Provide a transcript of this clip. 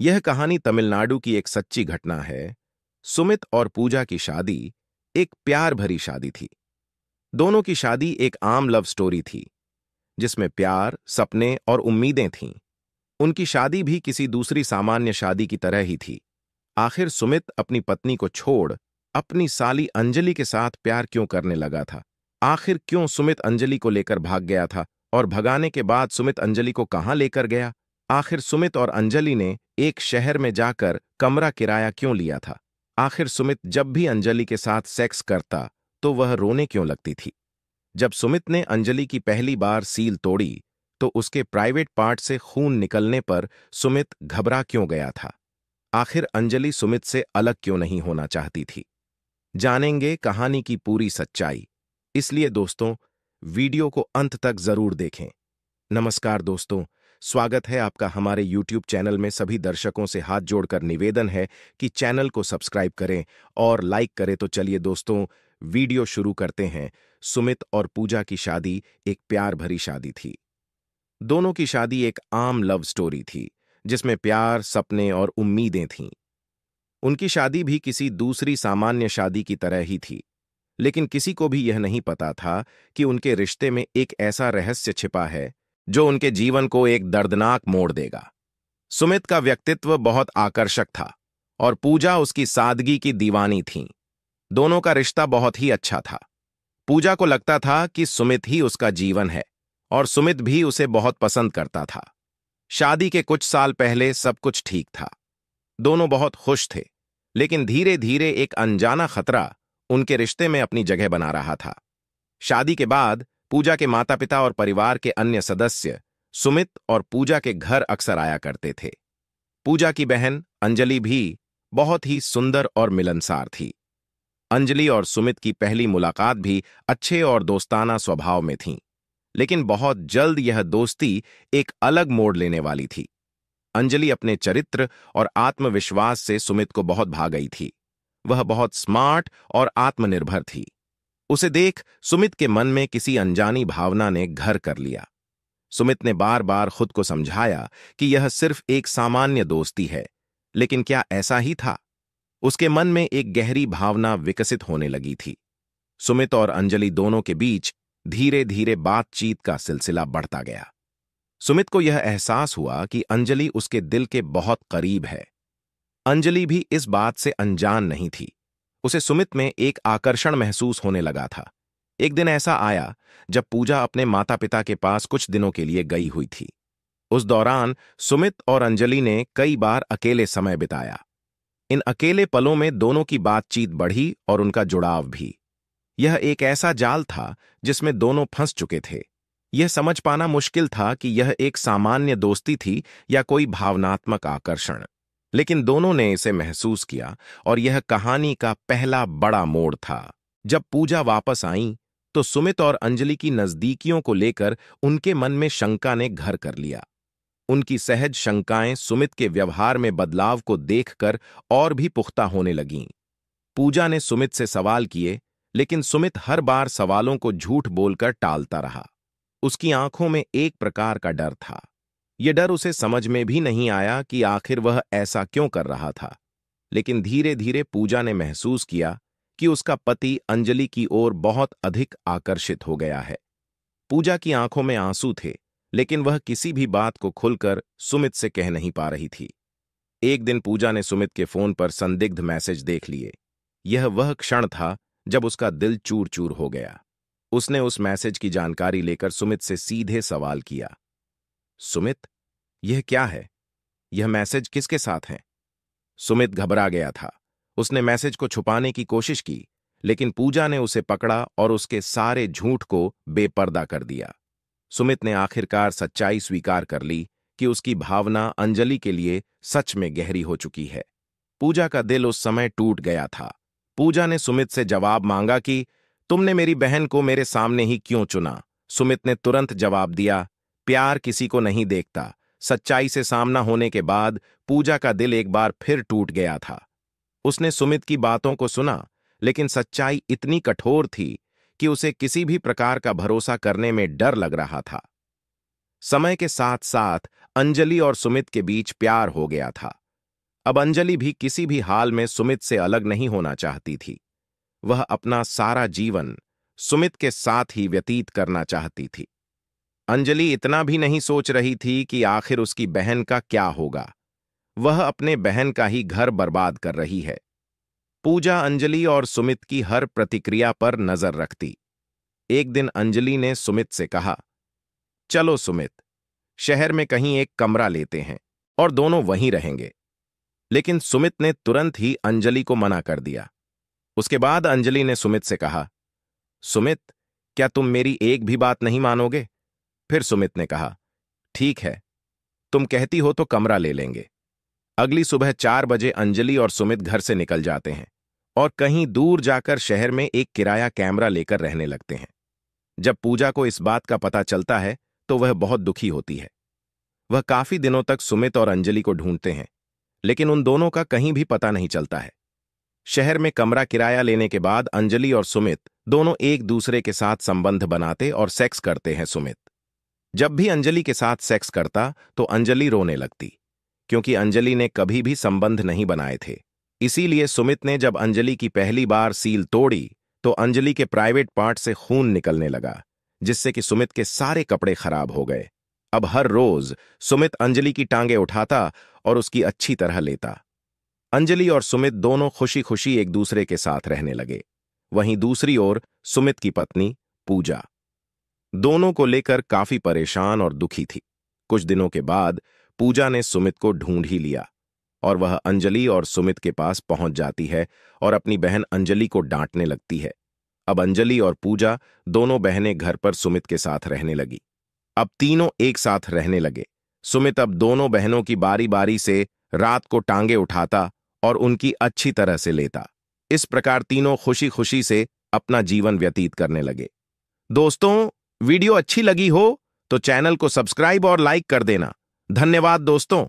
यह कहानी तमिलनाडु की एक सच्ची घटना है। सुमित और पूजा की शादी एक प्यार भरी शादी थी। दोनों की शादी एक आम लव स्टोरी थी, जिसमें प्यार, सपने और उम्मीदें थीं। उनकी शादी भी किसी दूसरी सामान्य शादी की तरह ही थी। आखिर सुमित अपनी पत्नी को छोड़ अपनी साली अंजलि के साथ प्यार क्यों करने लगा था? आखिर क्यों सुमित अंजलि को लेकर भाग गया था? और भगाने के बाद सुमित अंजलि को कहां लेकर गया? आखिर सुमित और अंजलि ने एक शहर में जाकर कमरा किराया क्यों लिया था? आखिर सुमित जब भी अंजलि के साथ सेक्स करता तो वह रोने क्यों लगती थी? जब सुमित ने अंजलि की पहली बार सील तोड़ी तो उसके प्राइवेट पार्ट से खून निकलने पर सुमित घबरा क्यों गया था? आखिर अंजलि सुमित से अलग क्यों नहीं होना चाहती थी? जानेंगे कहानी की पूरी सच्चाई। इसलिए दोस्तों, वीडियो को अंत तक जरूर देखें। नमस्कार दोस्तों, स्वागत है आपका हमारे YouTube चैनल में। सभी दर्शकों से हाथ जोड़कर निवेदन है कि चैनल को सब्सक्राइब करें और लाइक करें। तो चलिए दोस्तों, वीडियो शुरू करते हैं। सुमित और पूजा की शादी एक प्यार भरी शादी थी। दोनों की शादी एक आम लव स्टोरी थी, जिसमें प्यार, सपने और उम्मीदें थीं। उनकी शादी भी किसी दूसरी सामान्य शादी की तरह ही थी, लेकिन किसी को भी यह नहीं पता था कि उनके रिश्ते में एक ऐसा रहस्य छिपा है जो उनके जीवन को एक दर्दनाक मोड़ देगा। सुमित का व्यक्तित्व बहुत आकर्षक था और पूजा उसकी सादगी की दीवानी थी। दोनों का रिश्ता बहुत ही अच्छा था। पूजा को लगता था कि सुमित ही उसका जीवन है और सुमित भी उसे बहुत पसंद करता था। शादी के कुछ साल पहले सब कुछ ठीक था। दोनों बहुत खुश थे, लेकिन धीरे धीरे एक अनजाना खतरा उनके रिश्ते में अपनी जगह बना रहा था। शादी के बाद पूजा के माता पिता और परिवार के अन्य सदस्य सुमित और पूजा के घर अक्सर आया करते थे। पूजा की बहन अंजलि भी बहुत ही सुंदर और मिलनसार थी। अंजलि और सुमित की पहली मुलाकात भी अच्छे और दोस्ताना स्वभाव में थी, लेकिन बहुत जल्द यह दोस्ती एक अलग मोड़ लेने वाली थी। अंजलि अपने चरित्र और आत्मविश्वास से सुमित को बहुत भा गई थी। वह बहुत स्मार्ट और आत्मनिर्भर थी। उसे देख सुमित के मन में किसी अनजानी भावना ने घर कर लिया। सुमित ने बार बार खुद को समझाया कि यह सिर्फ एक सामान्य दोस्ती है, लेकिन क्या ऐसा ही था? उसके मन में एक गहरी भावना विकसित होने लगी थी। सुमित और अंजलि दोनों के बीच धीरे धीरे बातचीत का सिलसिला बढ़ता गया। सुमित को यह एहसास हुआ कि अंजलि उसके दिल के बहुत करीब है। अंजलि भी इस बात से अनजान नहीं थी। उसे सुमित में एक आकर्षण महसूस होने लगा था। एक दिन ऐसा आया जब पूजा अपने माता पिता के पास कुछ दिनों के लिए गई हुई थी। उस दौरान सुमित और अंजलि ने कई बार अकेले समय बिताया। इन अकेले पलों में दोनों की बातचीत बढ़ी और उनका जुड़ाव भी। यह एक ऐसा जाल था जिसमें दोनों फंस चुके थे। यह समझ पाना मुश्किल था कि यह एक सामान्य दोस्ती थी या कोई भावनात्मक आकर्षण, लेकिन दोनों ने इसे महसूस किया और यह कहानी का पहला बड़ा मोड़ था। जब पूजा वापस आई तो सुमित और अंजलि की नजदीकियों को लेकर उनके मन में शंका ने घर कर लिया। उनकी सहज शंकाएं सुमित के व्यवहार में बदलाव को देखकर और भी पुख्ता होने लगीं। पूजा ने सुमित से सवाल किए, लेकिन सुमित हर बार सवालों को झूठ बोलकर टालता रहा। उसकी आंखों में एक प्रकार का डर था। यह डर उसे समझ में भी नहीं आया कि आखिर वह ऐसा क्यों कर रहा था। लेकिन धीरे धीरे पूजा ने महसूस किया कि उसका पति अंजलि की ओर बहुत अधिक आकर्षित हो गया है। पूजा की आंखों में आंसू थे, लेकिन वह किसी भी बात को खुलकर सुमित से कह नहीं पा रही थी। एक दिन पूजा ने सुमित के फोन पर संदिग्ध मैसेज देख लिए। यह वह क्षण था जब उसका दिल चूर चूर हो गया। उसने उस मैसेज की जानकारी लेकर सुमित से सीधे सवाल किया, सुमित, यह क्या है? यह मैसेज किसके साथ है? सुमित घबरा गया था। उसने मैसेज को छुपाने की कोशिश की, लेकिन पूजा ने उसे पकड़ा और उसके सारे झूठ को बेपर्दा कर दिया। सुमित ने आखिरकार सच्चाई स्वीकार कर ली कि उसकी भावना अंजलि के लिए सच में गहरी हो चुकी है। पूजा का दिल उस समय टूट गया था। पूजा ने सुमित से जवाब मांगा कि तुमने मेरी बहन को मेरे सामने ही क्यों चुना? सुमित ने तुरंत जवाब दिया, प्यार किसी को नहीं देखता। सच्चाई से सामना होने के बाद पूजा का दिल एक बार फिर टूट गया था। उसने सुमित की बातों को सुना, लेकिन सच्चाई इतनी कठोर थी कि उसे किसी भी प्रकार का भरोसा करने में डर लग रहा था। समय के साथ साथ अंजलि और सुमित के बीच प्यार हो गया था। अब अंजलि भी किसी भी हाल में सुमित से अलग नहीं होना चाहती थी। वह अपना सारा जीवन सुमित के साथ ही व्यतीत करना चाहती थी। अंजलि इतना भी नहीं सोच रही थी कि आखिर उसकी बहन का क्या होगा। वह अपने बहन का ही घर बर्बाद कर रही है। पूजा अंजलि और सुमित की हर प्रतिक्रिया पर नजर रखती। एक दिन अंजलि ने सुमित से कहा, चलो सुमित, शहर में कहीं एक कमरा लेते हैं और दोनों वहीं रहेंगे। लेकिन सुमित ने तुरंत ही अंजलि को मना कर दिया। उसके बाद अंजलि ने सुमित से कहा, सुमित, क्या तुम मेरी एक भी बात नहीं मानोगे? फिर सुमित ने कहा, ठीक है, तुम कहती हो तो कमरा ले लेंगे। अगली सुबह 4 बजे अंजलि और सुमित घर से निकल जाते हैं और कहीं दूर जाकर शहर में एक किराया कैमरा लेकर रहने लगते हैं। जब पूजा को इस बात का पता चलता है तो वह बहुत दुखी होती है। वह काफी दिनों तक सुमित और अंजलि को ढूंढते हैं, लेकिन उन दोनों का कहीं भी पता नहीं चलता है। शहर में कमरा किराया लेने के बाद अंजलि और सुमित दोनों एक दूसरे के साथ संबंध बनाते और सेक्स करते हैं। सुमित जब भी अंजलि के साथ सेक्स करता तो अंजलि रोने लगती, क्योंकि अंजलि ने कभी भी संबंध नहीं बनाए थे। इसीलिए सुमित ने जब अंजलि की पहली बार सील तोड़ी तो अंजलि के प्राइवेट पार्ट से खून निकलने लगा, जिससे कि सुमित के सारे कपड़े खराब हो गए। अब हर रोज सुमित अंजलि की टांगे उठाता और उसकी अच्छी तरह लेता। अंजलि और सुमित दोनों खुशी खुशी एक दूसरे के साथ रहने लगे। वहीं दूसरी ओर सुमित की पत्नी पूजा दोनों को लेकर काफी परेशान और दुखी थी। कुछ दिनों के बाद पूजा ने सुमित को ढूंढ ही लिया और वह अंजलि और सुमित के पास पहुंच जाती है और अपनी बहन अंजलि को डांटने लगती है। अब अंजलि और पूजा दोनों बहनें घर पर सुमित के साथ रहने लगी। अब तीनों एक साथ रहने लगे। सुमित अब दोनों बहनों की बारी बारी से रात को टांगे उठाता और उनकी अच्छी तरह से लेता। इस प्रकार तीनों खुशी खुशी से अपना जीवन व्यतीत करने लगे। दोस्तों, वीडियो अच्छी लगी हो तो चैनल को सब्सक्राइब और लाइक कर देना। धन्यवाद दोस्तों।